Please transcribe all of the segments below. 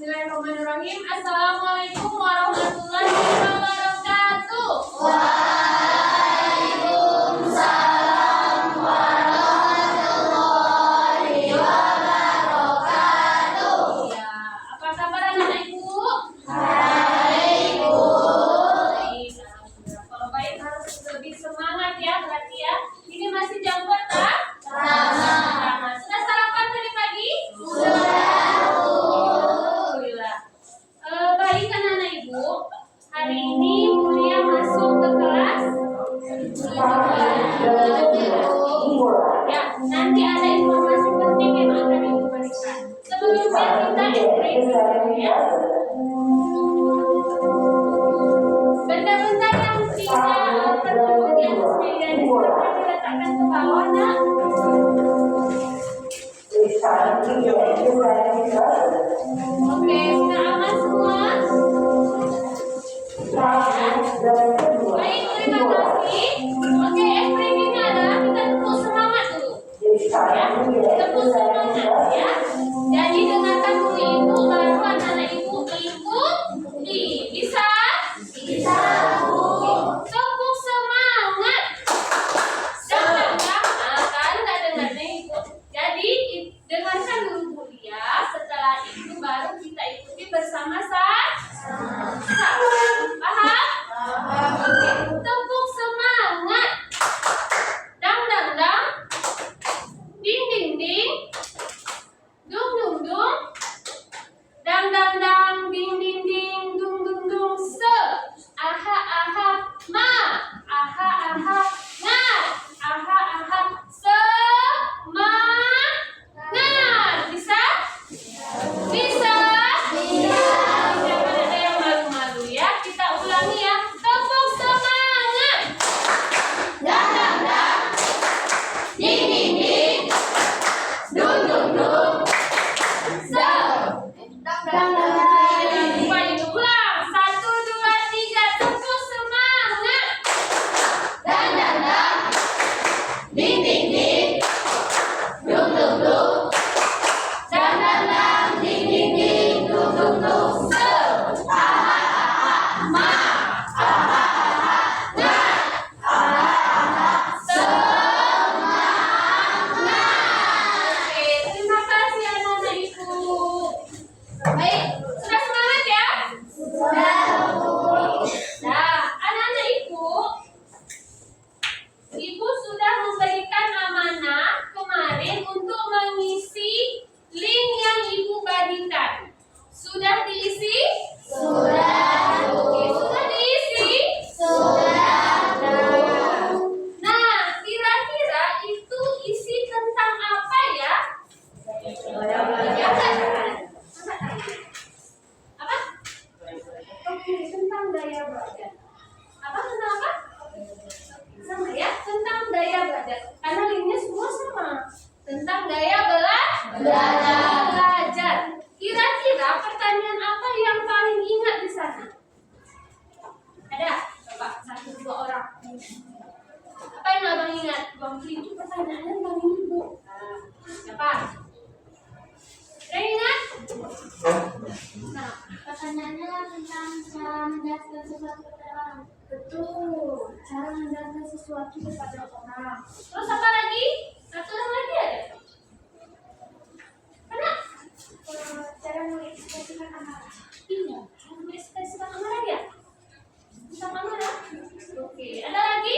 Bismillahirrahmanirrahim. Assalamualaikum warahmatullahi wabarakatuh. Waalaikumsalam warahmatullahi wabarakatuh. Ya, apa kabar anak-anak Ibu? Baik, Bu. Baik, alhamdulillah. Kalau baik harus lebih semangat ya, berarti ya. Ini masih jam berapa? Sama. Sudah sarapan tadi pagi? Sudah, Bu. Alhamdulillah. Baik anak-anak Ibu. Hari ini Mulia masuk ke kelas. Ya, nanti ada informasi penting yang akan Ibu berikan. Sebelumnya kita explain dulu ya. Benda-benda yang tidak tertulis di atas meja ini silakan diletakkan ke bawah, nak. Oke, sudah aman semua? Baik, terima kasih. Oke, explainingnya adalah kita tepuk semangat dulu. Ya, tepuk semangat ya. Jadi dengarkan dulu Ibu, baru anak-anak Ibu ikuti. Bisa? Bisa, Bu. Tepuk semangat. Jangan kan nggak dengarnya Ibu. Jadi dengarkan dulu Mulia. Setelah itu baru kita ikuti bersama-sama. Paham? Oke. Tepuk semangat. Dang dang dang. Ding ding ding. Dung dung dung. Dang dang dang. Ding ding ding. Dung dung dung. Se. Aha aha. Ma. Aha aha. Nga. Aha aha. Semangat. Bisa? Bisa? Jangan ada yang malu-malu ya. Kita ulangi ya. Tepuk semangat. Dang dang dang. Ding ding ding. Dung dung dung. Se. Dang dang dang. Kembali ulang. 1, 2, 3. Tepuk semangat. Dang dang dang. Ding ding ding. Dung dung dung. Dang dang dang. Ding ding ding. Dung dung dung. Se. Aha aha. Ma. Aha aha. Nga. Aha aha. Semangat. Oke, terima kasih anak-anak Ibu. Baik, sudah semangat ya? Sudah, Bu. Nah, anak-anak Ibu sudah memberikan amanah kemarin untuk mengisi link yang Ibu bagikan. Sudah diisi? Sudah, Bu. Oke, sudah diisi? Sudah, Bu. Nah, kira-kira itu isi tentang apa ya? Ya kan? Apa? Oke, tentang daya belajar. Apa tentang apa? Sama ya, tentang daya belajar. Karena linknya semua sama. Tentang daya belajar. Kira-kira pertanyaan apa yang paling ingat di sana? Ada? Coba 1, 2 orang. Apa yang abang ingat? Bang Tri itu pertanyaannya Bang Ibu. Siapa? Ada yang ingat? Nah, Pertanyaannya tentang cara menjelaskan sesuatu kepada orang. betul. Cara menjelaskan sesuatu kepada orang. Terus apa lagi? Satu lagi ada? Mana? Cara mengekspresikan amarah. Iya, cara mengekspresikan amarah ya? Tentang amarah? Oke, ada lagi?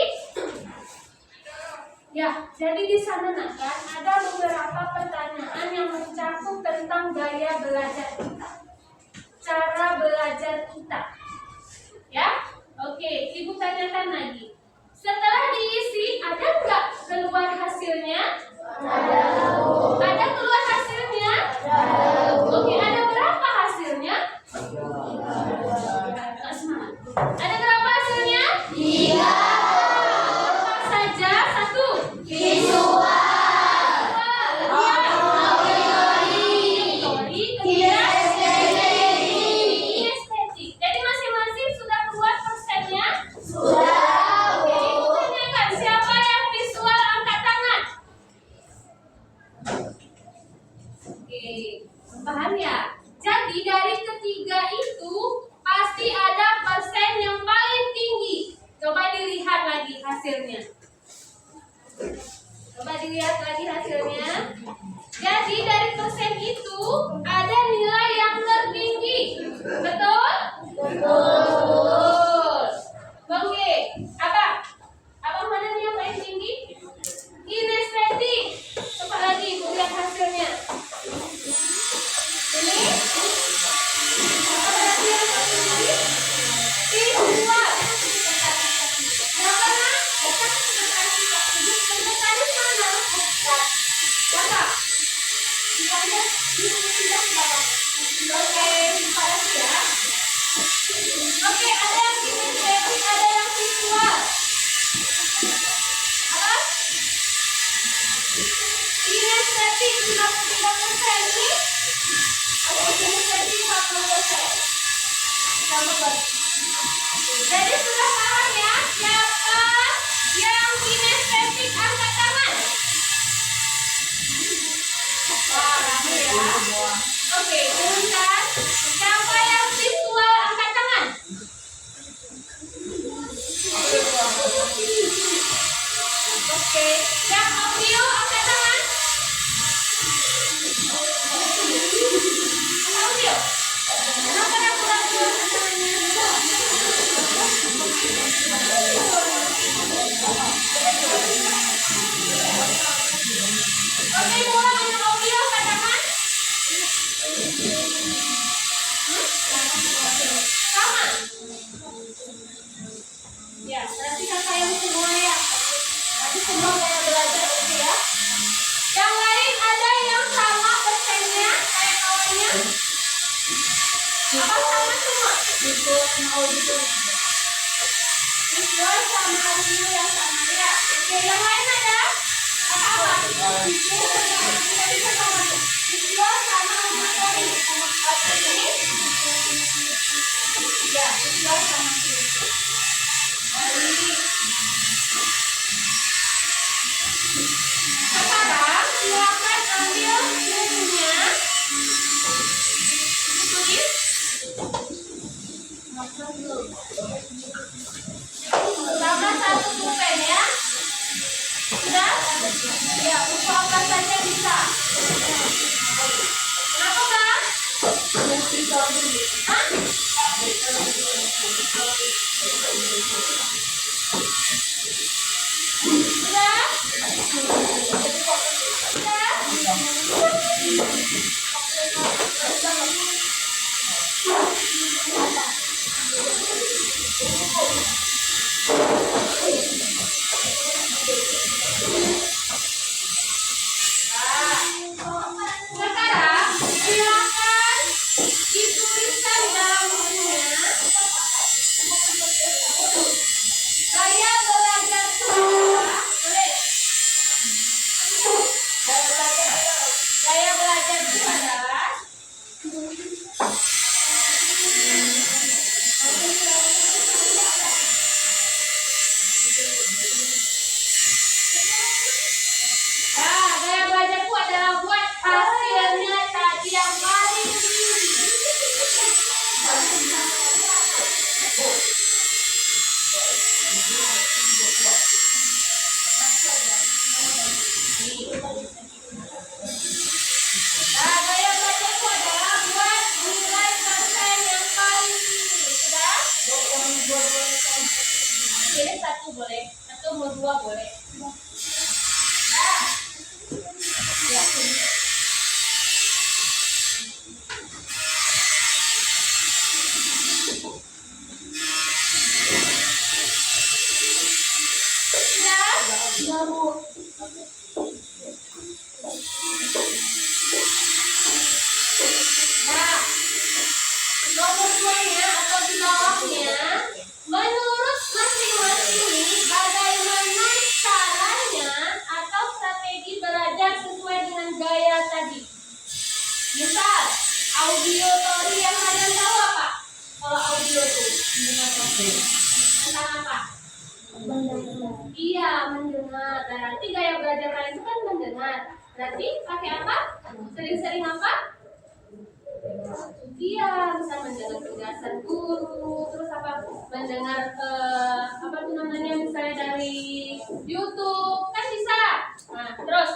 Ya, jadi di sana kan ada beberapa pertanyaan yang mencakup tentang gaya belajar kita. Cara belajar kita. Ya? Oke, Ibu tanyakan lagi. Setelah diisi, ada nggak keluar hasilnya? Ada, Bu. Ada keluar hasilnya? Oke, ada berapa hasilnya? Nggak semangat. Ada berapa hasilnya? 3. Apa saja? 1. Visual. Estetik. Jadi masing-masing sudah keluar persennya? Sudah, Bu. Ibu tanyakan, siapa yang visual angkat tangan? Oke. Jadi sudah paham ya siapa yang kinestetik, angkat tangan. Wah, rame ya. Oke, turunkan. Siapa yang visual, angkat tangan. Oke, yang audio, angkat tangan. Audio. Kenapa aku ragu angkat tangannya? Oke, mulai dengan audio, angkat tangan. Sama. Ya, perhatikan saya semua ya. Nanti semua saya belajar itu ya. Yang lain ada yang sama persennya kayak kawannya? Apa sama semua? Visual sama audio. Visual sama audio yang sama ya. Oke, yang lain ada? Apa? Visual sama auditory. Ini? Ya, visual sama audio. Sekarang silakan ambil bukunya, tulis. Tambah satu pulpen ya. Sudah? Ya, buku apa saja bisa. Kenapa Bang? Hah? Sudah? Sekarang silakan dituliskan dalam bukunya gaya belajar siswa. Boleh? Gaya belajar itu adalah gaya belajarku adalah buat hasilnya tadi yang paling tinggi. Gaya belajarku adalah buat nilai persen yang paling tinggi. Sudah? Pilih satu boleh, atau mau dua boleh. Ya. Nah, nomor 2-nya atau di bawahnya, menurut masing-masing ini bagaimana caranya atau strategi belajar sesuai dengan gaya tadi. Misal, auditory yang kalian tahu apa? Kalau audio itu tentang apa? Iya, mendengar. Berarti gaya belajar kalian itu kan mendengar. Berarti pakai apa? Sering-sering apa? Iya, bisa mendengar penjelasan guru, terus apa? Mendengar apa tuh namanya misalnya dari YouTube, kan bisa. Nah, terus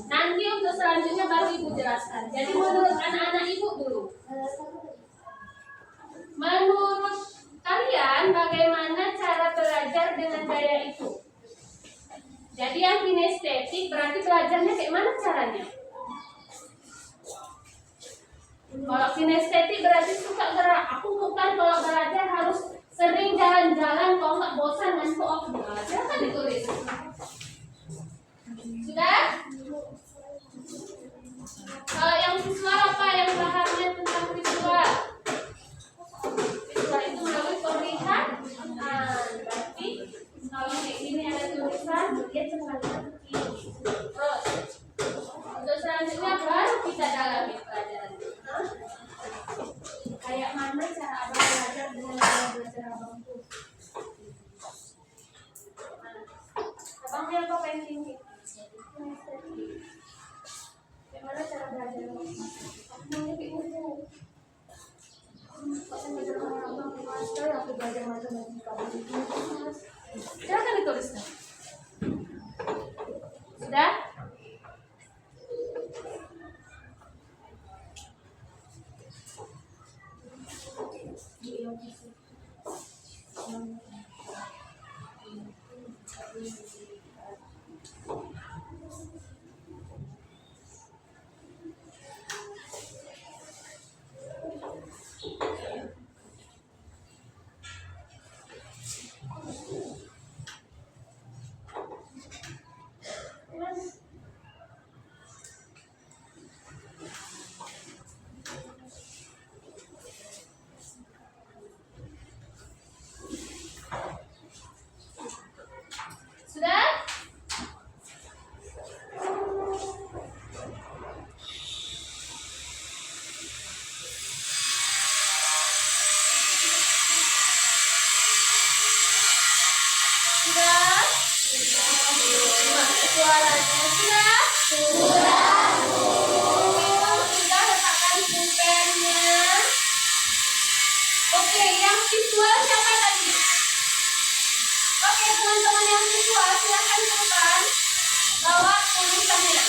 nanti untuk selanjutnya baru ibu jelaskan. Jadi menurut anak-anak ibu dulu, menurut kalian bagaimana cara belajar dengan gaya itu? Jadi yang kinestetik berarti belajarnya kayak mana caranya? Kalau kinestetik berarti suka gerak. Aku bukan kalau belajar harus sering jalan-jalan, kalau nggak bosan ngantuk. Silakan ditulis. Sudah? Kalau yang visual apa yang pahamnya tentang visual? Visual itu melalui penglihatan. Berarti kalau kayak gini ada tulisan, dia cepat kiri. Terus untuk selanjutnya baru kita dalami pelajaran. Kayak mana cara abang belajar belajar abang tuh. Abang dia apa pengen tinggi? Gimana cara belajar? Aku mau jadi guru. Aku belajar sama abang, master. Aku belajar matematika. Silakan dituliskan. Sudah? Sudah? Sudah? Suaranya sudah? Sudah. Sudah, letakkan pulpennya. Oke, yang visual siapa tadi? Oke, teman-teman yang visual silakan cepat bawa tulisannya.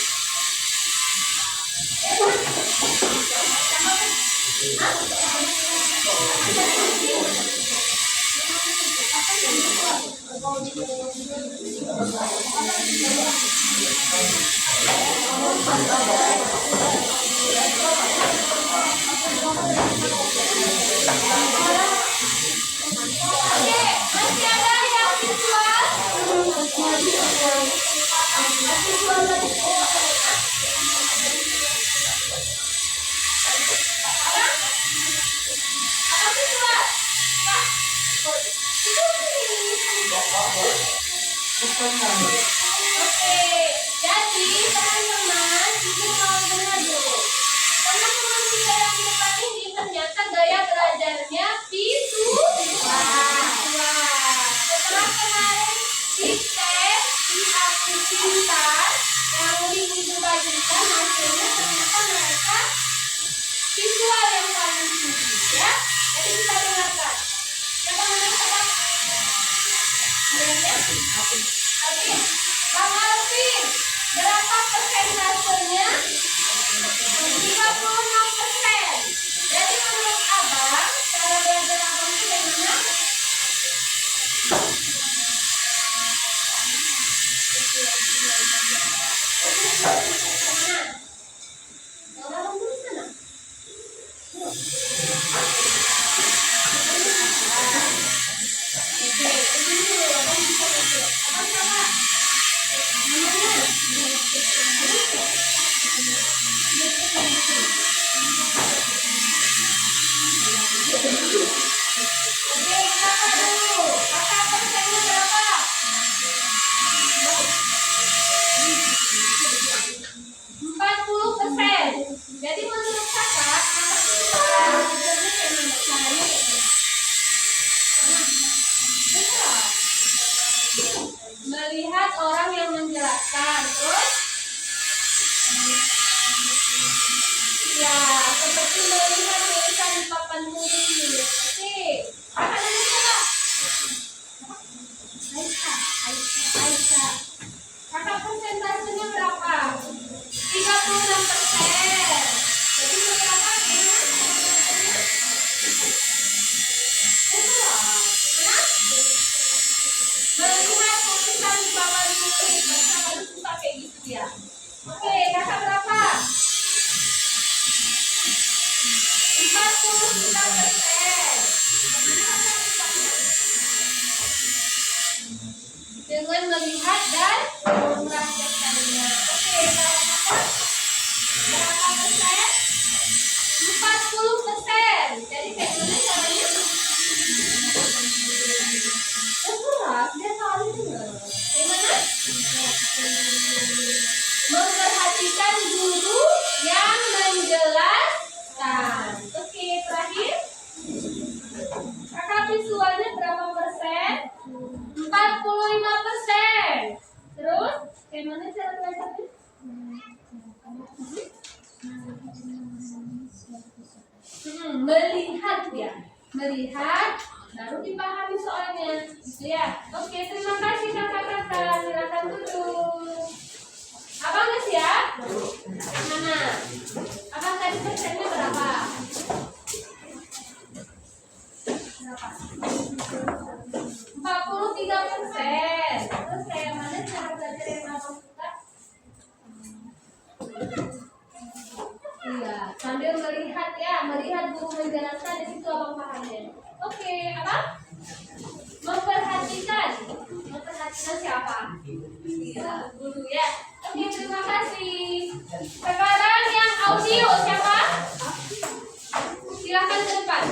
Oke, masih ada yang visual? Visual tadi. Apa visual? Pak. Oke, jadi teman-teman ini mau dengar dulu. Teman-teman kita yang di depan ini ternyata gaya belajarnya visual. Setelah kemarin tes di aku pintar yang Rini juga berikan hasilnya ternyata mereka visual yang paling tinggi ya. Jadi kita dengarkan. Coba mendengarkan. Oke, Bang Alvin, berapa persentasenya? 36%. Jadi menurut abang, cara belajar abang itu bagaimana? Kemana? Yang abang tulis sana? Oke, ini dulu abang bisa baca. Abang sama. Namanya? Oke, kakak dulu. Kakak persennya berapa? 40%. Jadi menurut kakak itu cara belajarnya kayak mana? Caranya kayak mana? Melihat orang yang menjelaskan, terus ya seperti melihat tulisan di papan tulis. Oke, kakak dulu coba. Aisyah. Kakak persentasenya berapa? 36%. Jadi menurut kakak gimana? Melihat tulisan di papan tulis, maka harus pakai gitu ya. Oke, kakak berapa? 49%. Dengan melihat dan mempraktekkannya. Oke, kalau kakak berapa persen? 40%. Jadi kayak mana caranya? Terserah, dia tahu juga. Gimana? Memperhatikan guru yang menjelaskan. Oke, terakhir. Kakak visualnya Melihat ya, melihat, baru dipahami soalnya, gitu ya. Oke, terima kasih kakak-kakak, silakan duduk. Abang udah siap? Mana? Abang tadi persennya berapa? 43%. Terus kayak mana cara belajar yang abang suka? Iya, sambil melihat ya, melihat guru menjelaskan di situ abang pahamnya. Oke, apa? Memperhatikan. Memperhatikan siapa? Iya, guru ya. Oke, terima kasih. Sekarang yang audio siapa? Silakan ke depan.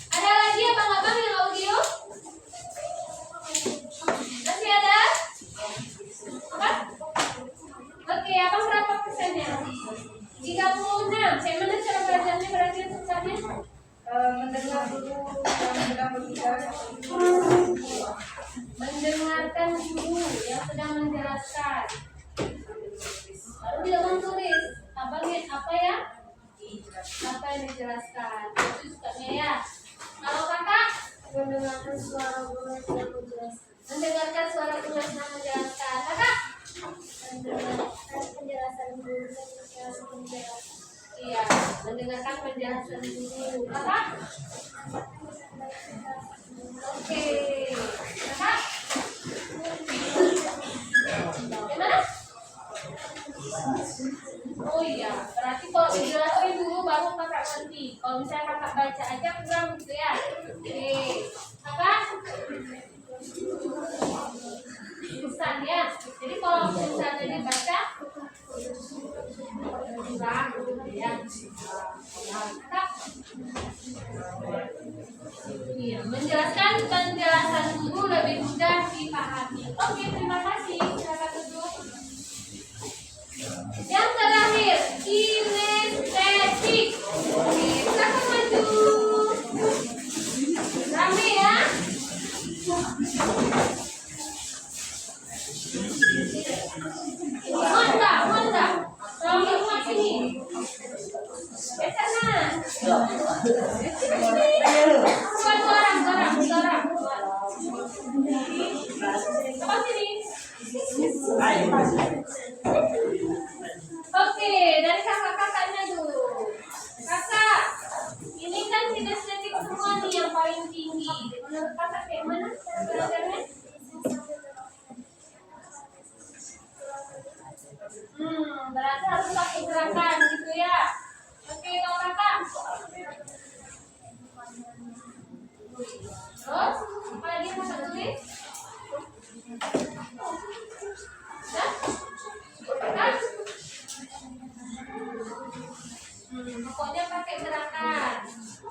Ada lagi abang-abang yang audio? Masih ada? Apa? Oke, abang berapa persennya? 36. Saya mana cara belajarnya berarti susahnya? Mendengar dulu yang sedang berbicara. Mendengarkan guru yang sedang menjelaskan. Lalu dia abang tulis. Abangnya apa ya? Apa yang dijelaskan? Itu sukanya ya. Kalau kakak Mendengarkan suara guru yang sedang menjelaskan. mendengarkan suara guru yang sedang menjelaskan. Kakak Mendengarkan penjelasan guru yang sedang menjelaskan. iya, mendengarkan penjelasan guru. Kakak? Oke. Kakak? Gimana? Oh iya, berarti kalau dijelasin dulu baru kakak ngerti. Kalau misalnya kakak baca aja kurang gitu ya. Oke. Kakak? Pesan ya. Jadi kalau misalnya dibaca kurang ya. Kakak? Iya, menjelaskan penjelasan guru lebih mudah dipahami. Oke, terima kasih. Silakan duduk. Yang terakhir, kinestetik. Oke, silakan maju. Rame ya. Honda. Tolong semua sini. Ke sana. Bukan orang. Ke sini. Oke, dari kakak-kakaknya dulu. Kakak, ini kan kinestetik semua nih yang paling tinggi. Menurut kakak kayak mana belajarnya? Berarti harus pakai gerakan gitu ya. Oke, kalau kakak. Terus, apa lagi yang kakak tulis? Hah? Pokoknya pakai gerakan.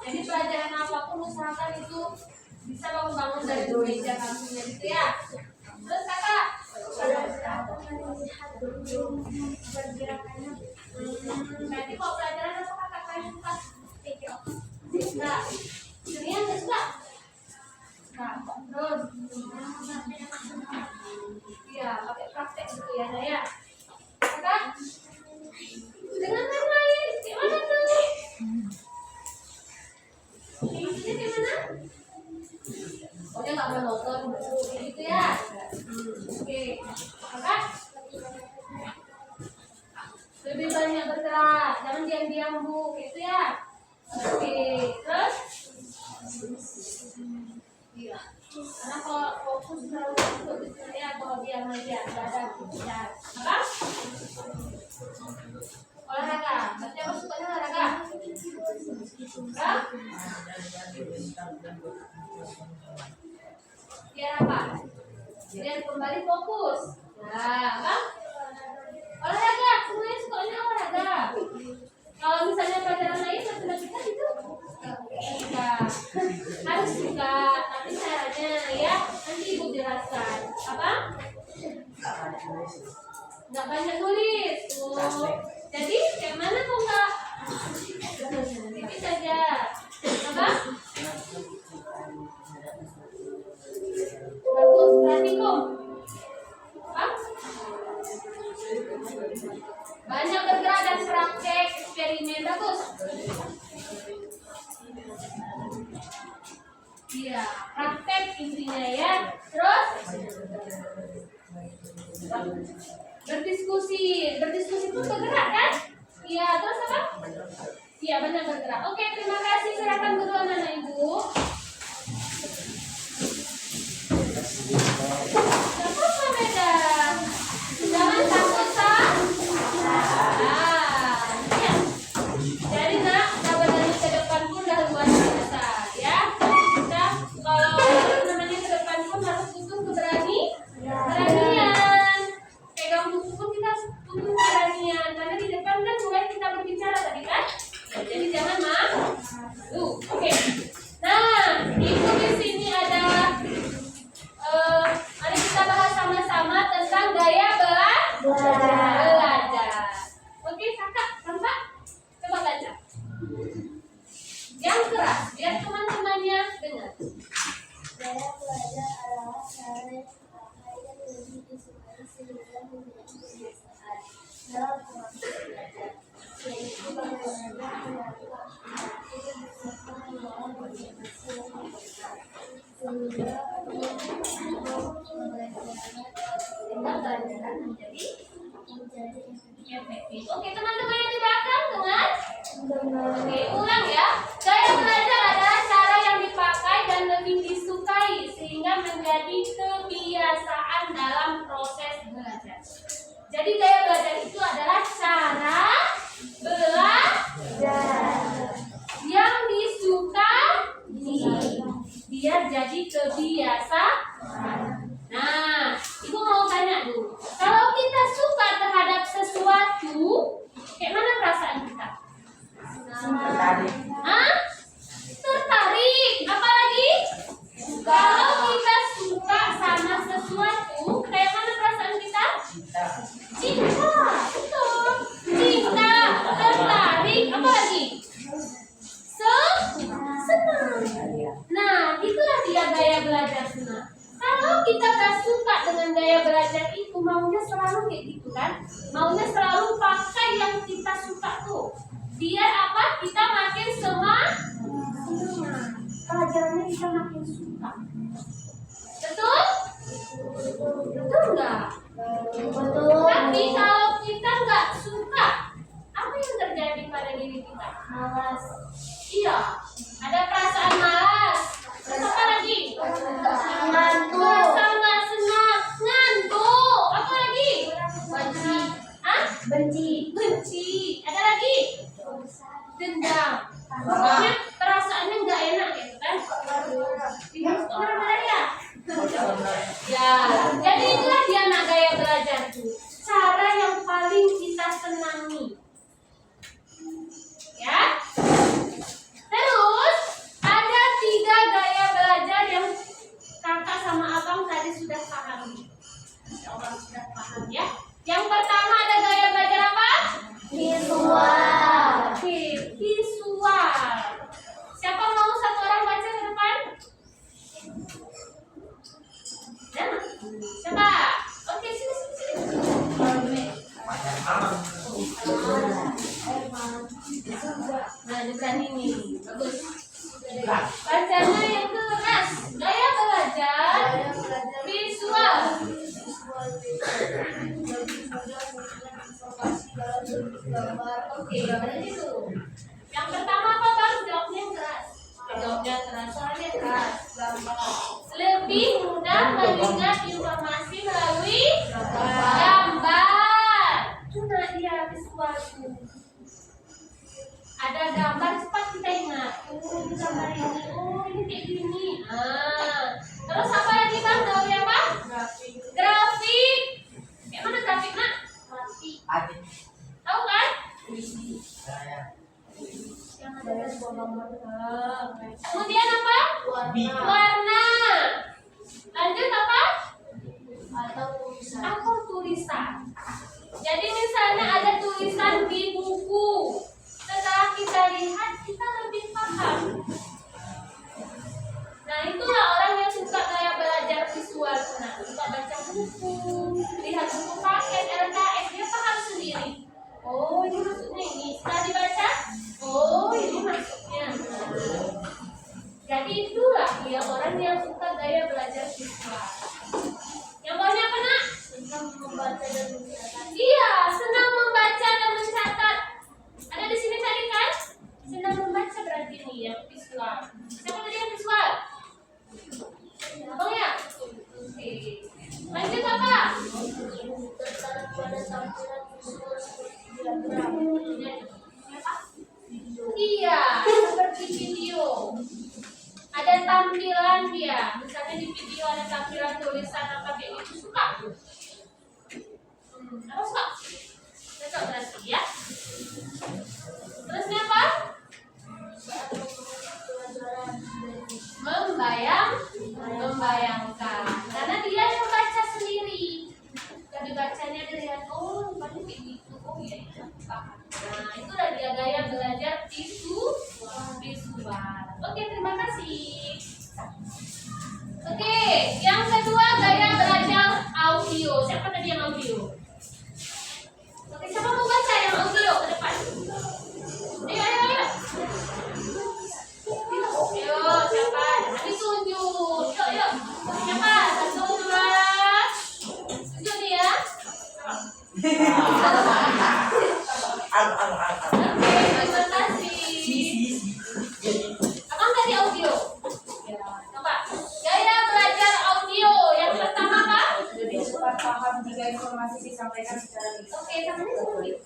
Jadi pelajaran apapun usahakan itu bisa bangun-bangun dari meja kamunya gitu ya. Terus kakak, berarti kalau pelajaran apa kakak paling suka? Enggak. Serius nggak suka? Terus, iya pakai praktek gitu ya saya. Kakak, dengan main lain, gimana tuh? Ini gimana? Oh dia nggak monoton gitu ya. Oke, kakak lebih banyak bergerak, jangan diam-diam bu, gitu ya. Oke, terus? Iya. Karena kalau fokus terlalu fokus gitu ya, kalau diam aja nggak ada kebiasaan. Apa? Olahraga, berarti apa sukanya olahraga? Hah? Biar apa? Biar kembali fokus. Nah, apa? Olahraga, semuanya sukanya olahraga. Kalau misalnya pelajaran lain, sudah kita itu enggak. Harus juga, tapi caranya ya nanti ibu jelaskan. Apa? Nggak banyak nulis. Tuh. Jadi, yang mana kok nggak? Tipis saja. Apa? Bagus, berarti kok. Apa? Banyak bergerak dan praktek eksperimen. Bagus. Iya, praktek intinya ya. Terus berdiskusi itu bergerak kan? Iya, terus apa? Iya, banyak bergerak. Oke, terima kasih. Silakan guru anak-anak ibu. Gak apa-apa, Beda. Jangan takut, Sa. Ya. Jadi nak, kita berani ke depan pun dah luar biasa, ya. Kita kalau namanya ke depan pun harus butuh keberanian. Pegang buku pun kita butuh keberanian, karena di depan kan mulai kita berbicara tadi kan. Jadi jangan oke. Nah, ibu di sini ada mari kita bahas sama-sama tentang gaya belajar. Oke, kakak, nampak? Coba baca. Yang keras, biar teman-temannya dengar. Gaya belajar adalah cara yang dipakai dan lebih disukai sehingga menjadi kebiasaan dalam proses belajar, yaitu bagaimana perilaku aktif beserta membawa motivasi yang berkembang, sehingga pembelajaran menjadi efektif. Oke, teman-teman yang di belakang dengar? Oke, ulang ya. Gaya belajar adalah cara yang dipakai dan lebih disukai sehingga menjadi kebiasaan dalam proses belajar. Jadi gaya belajar itu adalah cara belajar yang disukai biar jadi kebiasaan. Nah, ibu mau tanya dulu. Kalau kita suka terhadap sesuatu, kayak mana perasaan kita? Tertarik. Apalagi? Kalau kita suka sama sesuatu, kayak mana perasaan kita? Cinta. Betul. Cinta, tertarik. Apalagi? Senang. Nah, itulah dia gaya belajar senang. Kalau kita gak suka dengan gaya belajar itu, maunya selalu kayak gitu kan? Maunya selalu pakai yang kita suka tuh. Biar apa? Kita makin semangat. Pelajarannya kita makin suka. Betul? Betul nggak? Betul. Tapi kalau kita nggak suka, apa yang terjadi pada diri kita? Malas. Iya, ada perasaan malas. Terus apa lagi? Ngantuk. Merasa nggak senang, ngantuk. Apa lagi? Benci. Benci. Benci. Ada lagi? Dendam. Pokoknya perasaannya nggak enak gitu kan? Harus marah-marah ya? Ya, jadi itulah dia nak gaya belajar tuh. Cara yang paling kita senangi. Ya. Terus ada 3 gaya belajar yang kakak sama abang tadi sudah pahami. Abang sudah paham ya. Yang pertama ada gaya belajar apa? Visual. Oke, visual. Siapa mau satu orang baca ke depan? Ya. Siapa? Oke, sini. Nah, depan ini. Bagus. Bacanya yang keras. Gaya belajar visual. Oke, berarti itu. Yang pertama apa bang? Jawabnya keras. Jawabnya keras. Soalnya keras. Lebih mudah mengingat informasi melalui gambar. Itu nah dia visual. Ada gambar cepat kita ingat. Oh, ini gambar ini. Oh, ini kayak gini. Terus apa lagi bang? Tahu ya bang? Grafik. Kayak mana grafik nak? Tahu kan? Yang ada sebuah gambar. Kemudian apa? Warna. Lanjut apa? Atau tulisan. Jadi misalnya ada tulisan di buku. Setelah kita lihat, kita lebih paham. Nah, itulah orang yang suka gaya belajar visual. Nah, suka baca buku, lihat buku paket, LKS, dia paham Iya, senang membaca dan mencatat. Ada di sini tadi kan? Senang membaca berarti ini yang visual. Siapa tadi yang visual? Abang ya? Oke. Lanjut apa? Iya, seperti video. Ada tampilan dia. Misalnya di video ada tampilan tulisan apa kayak gitu, suka? Apa suka? Cocok berarti ya. Terusnya apa? Membayangkan. Karena dia yang baca sendiri. Jadi bacanya dia lihat, oh rupanya kayak gitu. Oh iya, iya. Nah, itu udah dia gaya belajar visual. Oke, terima kasih. Oke, yang kedua gaya belajar audio. Siapa tadi yang audio? Oke, siapa mau baca yang audio ke depan? Ayo, ayo, ayo. Ayo, siapa? Ditunjuk. Ayo, siapa? 1, 2. Tunjuk dia. Oke, terima kasih. Abang tadi audio. Coba. Gaya belajar audio. Yang pertama apa? Lebih cepat paham jika informasi disampaikan secara lisan. Oke, tangannya sendiri.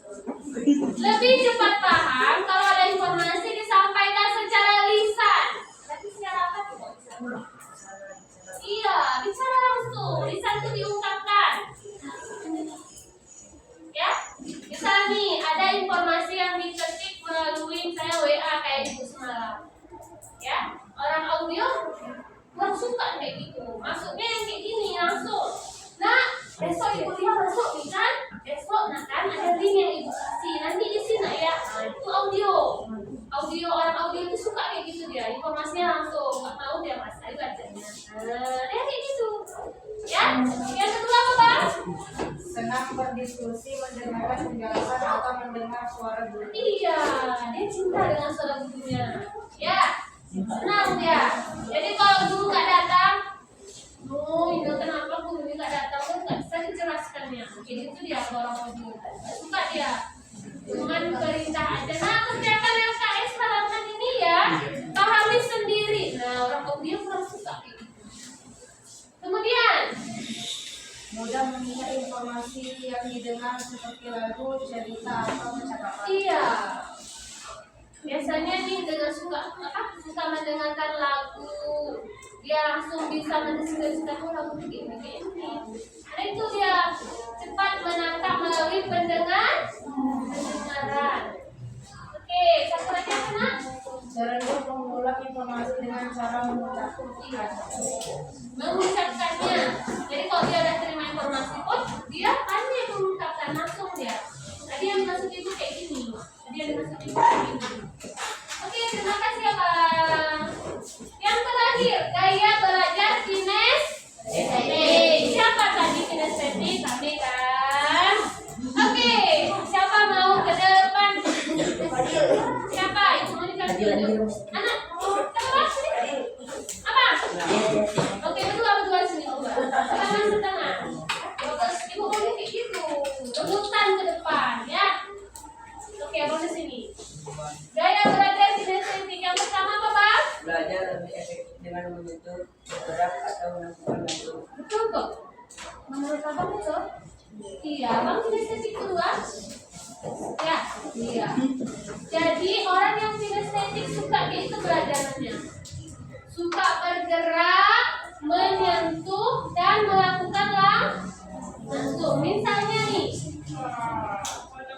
Lebih cepat paham kalau ada informasi disampaikan secara lisan. Tapi secara apa tuh? Iya, bicara langsung. Lisan itu diungkapkan. Ya, misal nih ada informasi yang diketik melalui misalnya WA kayak gitu semalam. Ya, orang audio kurang suka kayak gitu. Masuknya yang kayak gini langsung. Nah, besok ibu dia masuk nih kan? Besok nah kan ada link yang ibu kasih. Nanti isi nak ya. Nah, itu audio. Audio orang audio itu suka kayak gitu dia. Informasinya langsung. Nggak mau dia mas. Ayo bacanya. Nah, dia kayak gitu. Ya. Yang kedua apa bang? Senang berdiskusi, mendengarkan penjelasan atau mendengar suara guru. Iya, dia cinta dengan suara gurunya. Ya, senang dia. Jadi kalau guru nggak datang, oh ini kenapa guru ini nggak datang? Kan nggak bisa dijelaskannya. Jadi itu dia orang audio. Nggak suka dia. Cuman perintah aja. Nah, kerjakan LKS halaman ini ya, pahami sendiri. Nah, orang audio kurang suka gitu. Kemudian, Mudah mengingat informasi yang didengar seperti lagu, cerita, atau percakapan. iya. Biasanya nih dengan suka mendengarkan lagu, dia langsung bisa mendeskripsikan oh lagu begini. Nah itu dia cepat menangkap melalui pendengaran. Oke, satu lagi apa nak? Sering mengulang informasi dengan cara mengucapkan. Mengucapkannya. Jadi kalau dia udah terima informasi, oh dia pandai mengucapkan langsung dia. Tadi yang dimaksud ibu kayak gini. Tadi yang dimaksud ibu kayak gini. Oke, terima kasih ya bang. Yang terakhir, gaya belajar kinestetik. Siapa tadi kinestetik? Kami kan. Oke, siapa mau ke depan? Siapa? Itu mau ditunjuk. Anak, apa? Apa? Oke, berdua sini berdua. Tangan setengah. Terus ibu mau kayak gitu. Rebutan ke depan ya. Oke, abang di sini. Gaya belajar kinestetik yang pertama apa bang? Belajar lebih efektif dengan menuntut, bergerak atau melakukan langsung. Betul kok. Menurut abang betul? Iya, abang kinestetik kedua. Ya, iya. Jadi orang yang kinestetik suka itu belajarannya. Suka bergerak, menyentuh dan melakukan langsung.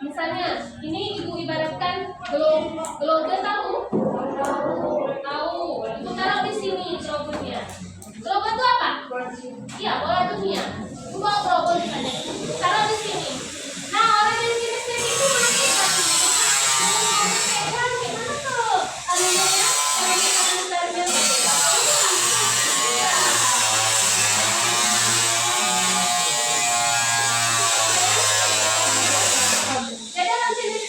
Misalnya ini ibu ibaratkan globe tahu? Tahu. Ibu taruh di sini globe-nya. Globe itu apa? Iya, bola dunia. Ibu bawa globe misalnya. Taruh di sini. Nah, orang yang kinestetik itu masih gimana tuh? Anunya, anunya. Jadi orang kinestetik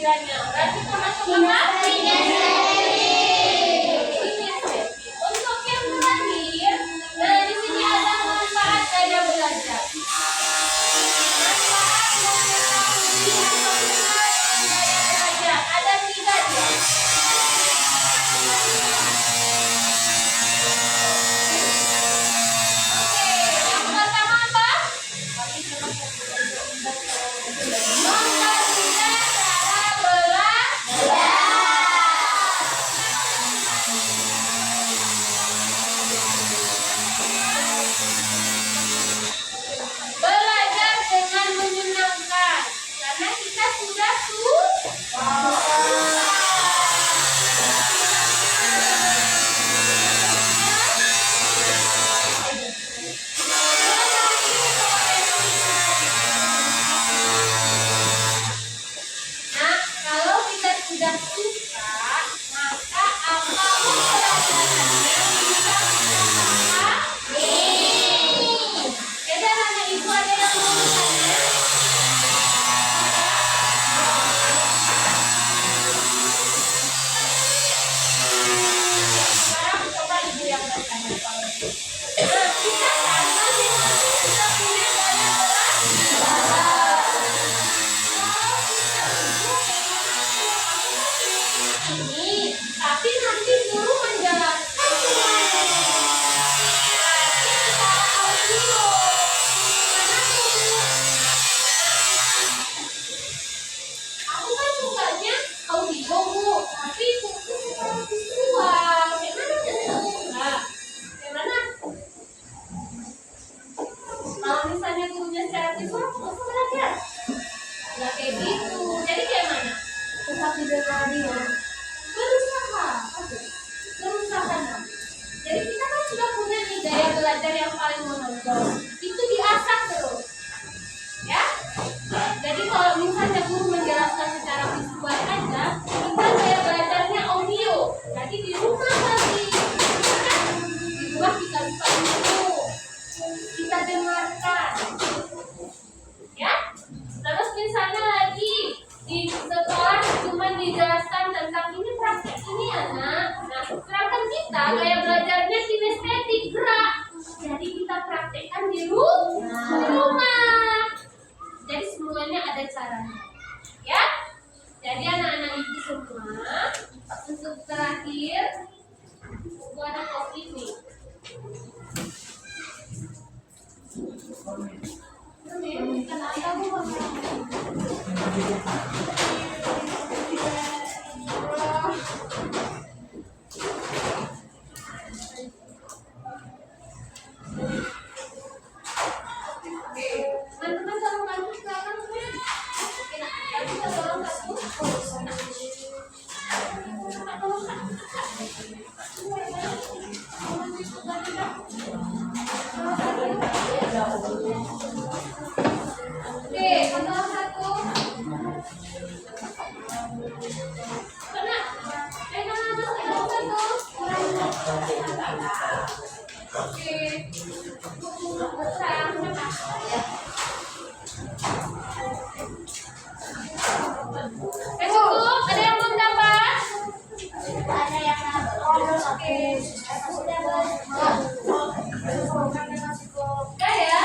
kiranya? Berarti termasuk apa? Untuk yang terakhir, nah di sini ada manfaat gaya belajar. Manfaat mengetahui atau kenal gaya belajar. Ada 3 dia. Oke, yang pertama apa? Mempermudah cara belajar. Belajar dengan menyenangkan karena kita sudah Nah, kalau kita sudah suka, maka apapun pelajarannya bisa kita pahami. Jadi anak ibu ada yang mau bertanya? Sekarang coba ibu yang bertanya. Nah, kita kan masing-masing sudah punya gaya belajar. Ini, tapi nanti guru menjelaskan semuanya. Berarti kita audio. Mana tuh? Aku kan sukanya audio, Bu. Tapi buku suka visual. Gimana ya? Gimana? Kalau misalnya gurunya secara visual, aku nggak usah belajar. Nggak kayak gitu. Jadi kayak mana? Tetap didengar dia. Berusaha. Jadi kita kan sudah punya nih gaya belajar yang paling menonjol. Itu diasah terus. Ya. Jadi kalau misalnya guru menjelaskan secara visual aja, kita gaya belajarnya audio. Jadi di rumah lagi. Di rumah kita buka dulu. Kita dengarkan. Ya. Terus misalnya lagi di sekolah cuma dijelaskan tentang ini praktek ini anak. Nah, sedangkan kita gaya belajarnya kinestetik gerak. Jadi kita praktekkan di rumah. Jadi semuanya ada caranya. Ya. Jadi anak-anak ibu semua, untuk terakhir buat kopi nih. Teman-teman tolong bantu sekarang. Oke, nah, kita tolong satu. Oke, tolong satu. Kena. Tolong satu. Oke. Sayang, cukup? Ada yang belum dapat? Ada yang Oke. Udah ya?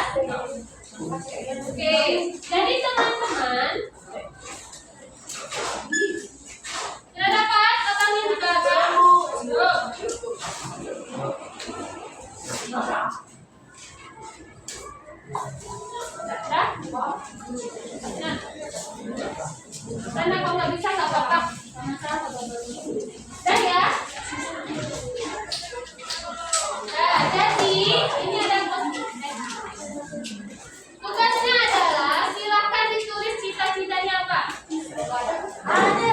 Oke. Jadi teman-teman, sudah dapat totalnya di belakang? Dah? Nah. Karena kalau nggak bisa nggak apa-apa. Udah ya? Nah, jadi ini ada tugasnya adalah silakan ditulis cita-citanya apa? Ada.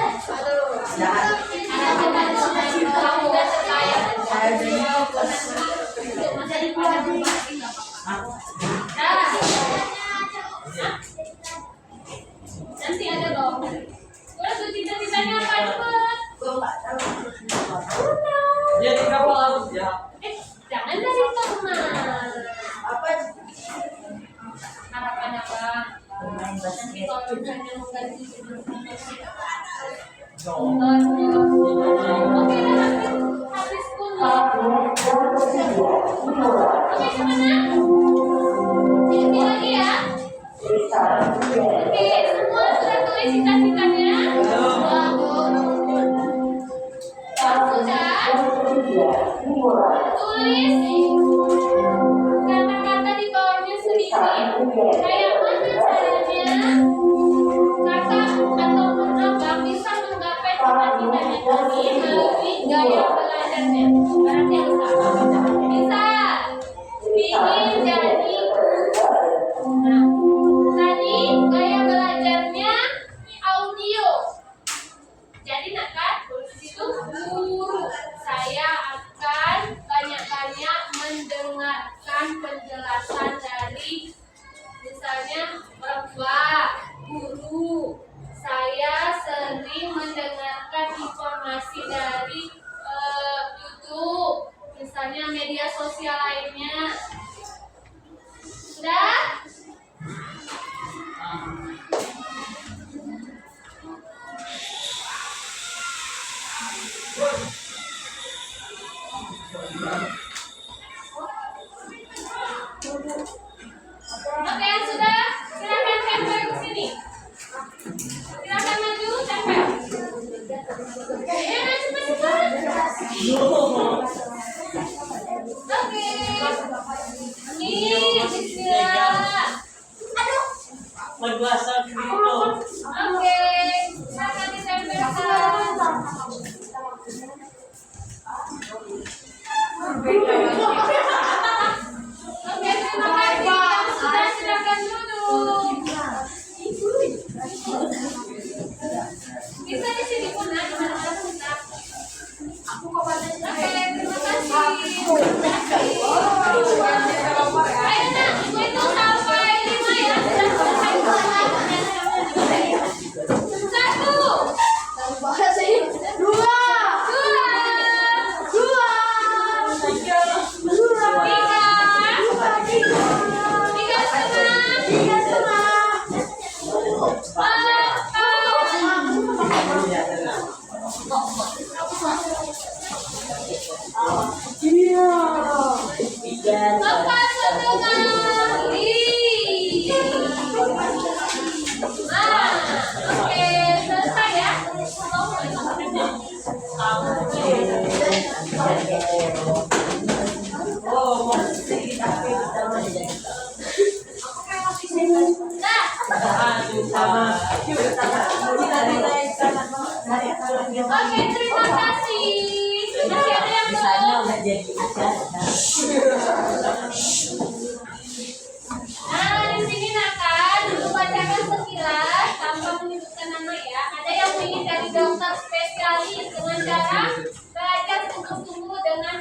Nanti ada dong. Terus cita-citanya apa cepet? Ya, kenapa harus ya? Jangan dari teman. Apa? Harapan apa? Bermain basket. Kalau misalnya mau ganti Oke, habis kuliah. Oke, gimana? Ini lagi ya. Oke, semua sudah tulis cita-citanya? Sudah? Tulis kata-kata di bawahnya sedikit. Kayak mana caranya kakak ataupun abang bisa menggapai cita-citanya tadi melalui gaya belajarnya. Berarti harus apa? Bisa ingin jadi guru. Nah, tadi gaya belajarnya audio. Jadi nak kan itu guru. Saya akan banyak-banyak mendengarkan penjelasan dari misalnya orang tua, guru. Saya sering mendengarkan informasi dari YouTube, misalnya media sosial lainnya. Sudah? Oke, yang sudah, silakan tempel ke sini. Silakan maju, tempel. Jangan cepat-cepat. Oke. Ini bismillah. Aduh. Oke, silakan ditempelkan. Oke, terima kasih. Sudah, silakan duduk. Bisa di sini pun, nah, gimana bisa? Aku kok pada. Oke, terima kasih. Ayo nak, itu sampai 5 ya. Sudah selesai. 1, 2, 3. Oke, selesai ya. Oke, terima kasih. Masih ada yang belum? Nah, di sini Nakan, dulu bacakan sekilas tanpa menyebutkan nama ya. Ada yang ingin jadi dokter spesialis dengan cara belajar sungguh-sungguh dengan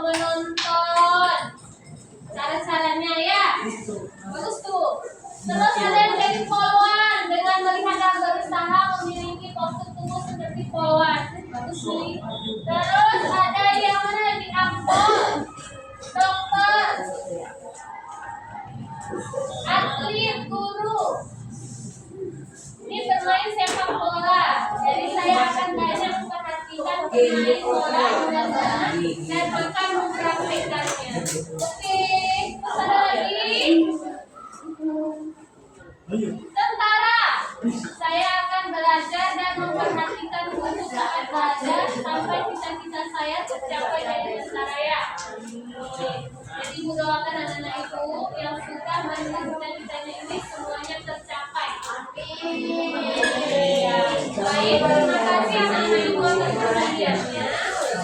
menonton cara-caranya ya. Bagus tuh. Terus ada yang jadi polwan dengan melihat dan berusaha memiliki postur tubuh seperti polwan. Bagus nih. Terus ada yang menjadi aktor, dokter, atlet, guru. Ini bermain sepak bola. Jadi saya akan banyak memperhatikan pemain bola dan akan mempraktekannya. Oke, ada lagi? Tentara. Saya akan belajar dan memperhatikan guru saat belajar sampai cita-cita saya tercapai dari tentara ya. Jadi doakan anak-anak itu yang sudah menuju cita-citanya ini semuanya tercapai. Ya, baik, terima kasih anak-anak ibu atas perhatiannya.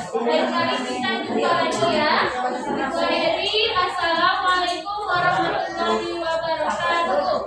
Lain kali kita jumpa lagi ya. Ibu Eri, assalamualaikum warahmatullahi wabarakatuh.